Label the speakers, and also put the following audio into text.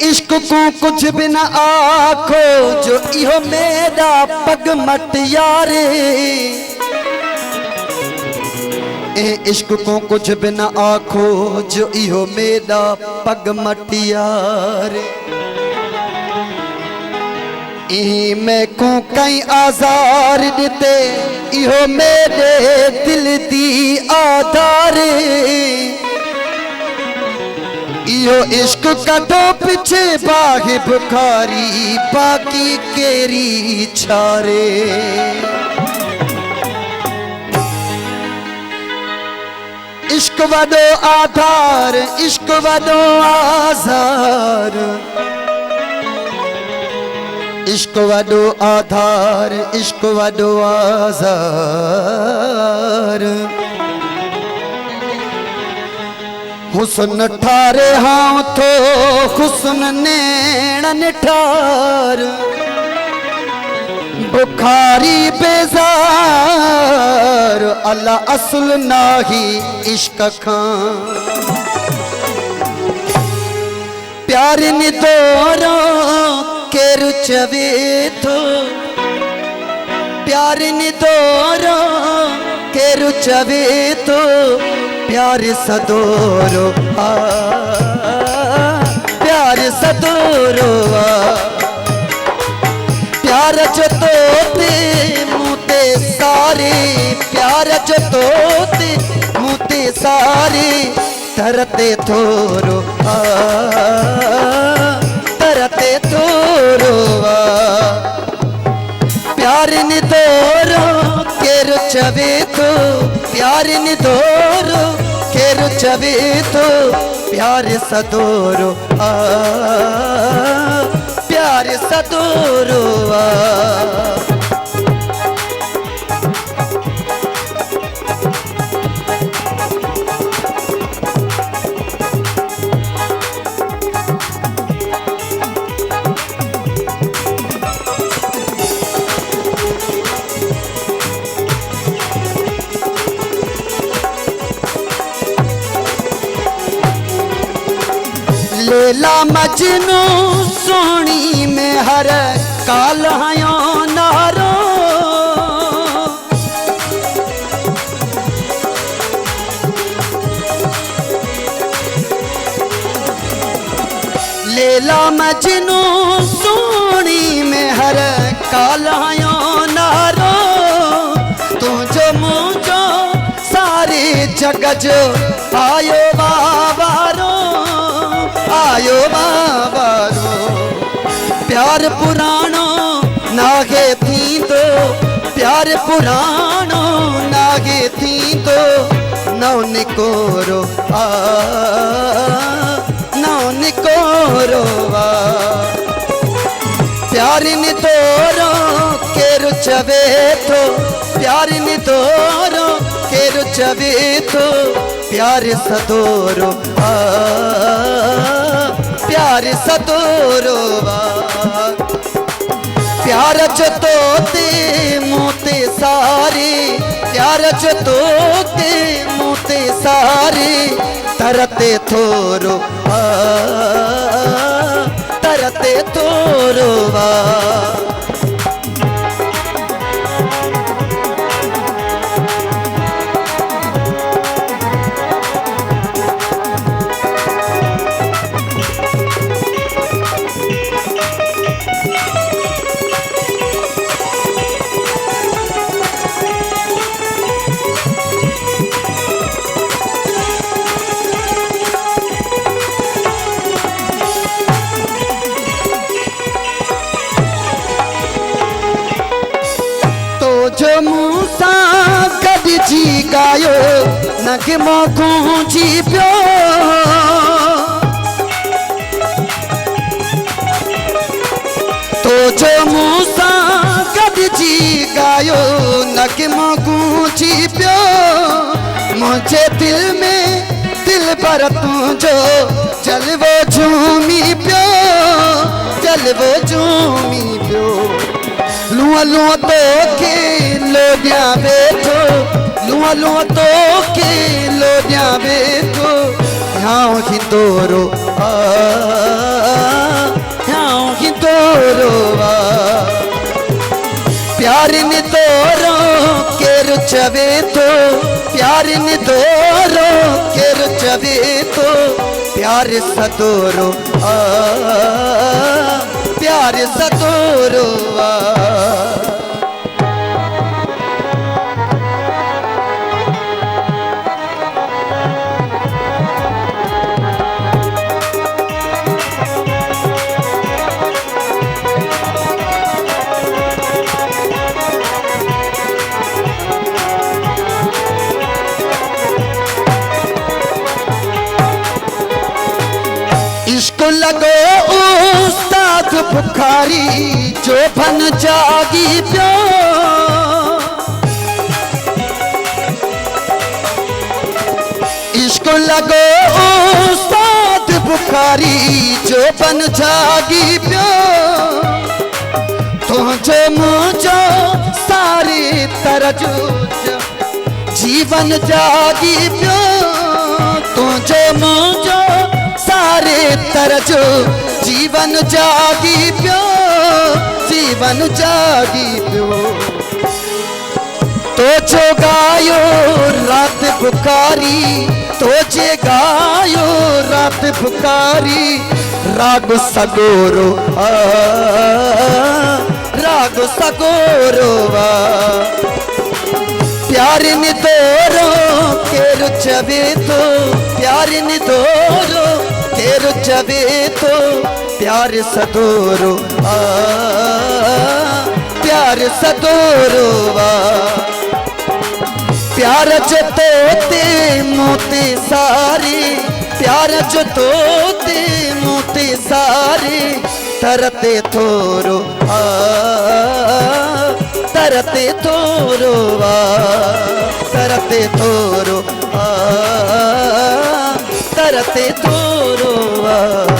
Speaker 1: इश्क को कुछ भी न आखो जो इहो मेरा पग मट यारे। इश्क को कुछ भी न आखो जो इहो मेरा पग मट यारे। मैं को कई आज़ार दिते इहो मेरे दिल दी आधारे। इहो इश्क कदो पिछे बाहि बुखारी बाकी केरी छारे। इश्क वडो आधार इश्क वडो आज़ार। इश्क वडो आधार इश्क वडो आज़ार। हुस्न ठारे हाँ थो हुस्न नेणन ठार। बुखारी बेजार अल्लाह असुल नाही इश्क खां। प्यार निदोरो केरु चवे थो। प्यार निदोरो केरु चवे थो। प्यार सदोरो आ प्यार सदोरो आ। प्यार जो तोते मुते सारे प्यार जो तोते मुते सारे तरते थोरो आ तरते थोरो आ। प्यार निदोरो केरु चवे थो। प्यार निदोरो केरु चवे थो। प्यार सदोरो आ प्यार सदोरो आ। लैला मजनू सोनी में हर काल हयो नारो। लैला मजनू सोनी में हर काल हयो नारो। तू जो मुझो सारे जग जो आयो बाबारो आयो बाबारो। प्यार पुराणो नागे थींदो प्यार पुराणो नागे थींदो। नौ निकोरो आ नौ निकोरो आ। प्यार निदोरो केरु चवे थो। प्यार निदोरो केरु चवे थो। प्यार सदोरो आ प्यार सदोरो आ। प्यार जो तोते मोते सारे प्यार जो तोते मोते सारे तरते थोरो आ तरते थोरो आ। जो मूसा गॾिजी गायो नग मोखूं जी पियो। लगे गूंजी पियो मुझे दिल में दिल पर तू जो जलवो झूमी पियो जलवो झूमी पियो लुआ लुआ तो के लोडिया बैठो लुआ लुआ तो के लोडिया बैठो यहाँ ही तोरो यहाँ ही तोरो प्यार ने तोरो के रुचवे तो प्यार ने तोरो के रुचवे तो प्यार सतोरो प्यार सतोरो इश्क लगो उस्ताद बुखारी जो बन जागी प्यो इश्क लगो उस्ताद बुखारी जो बन जागी प्यो तुझे मुझो सारी तरजो जीवन जागी प्यो तुझे मुझो सारे तरजो जीवन जागी प्यो जीवन जागी प्यो तो जो गायो रात बुकारी तो जे गायो रात बुकारी राग सगोरो राग सगोरो प्यार ने तोरो के रुचवे तो प्यार ने तोरो के रुचवे तो प्यार सदोरो प्यार सदोरो प्यार जो तोते मोते सारे प्यार जो तोते मोते सारे तरते थोरो तरते थोरो तरते थोरो तरते थोरो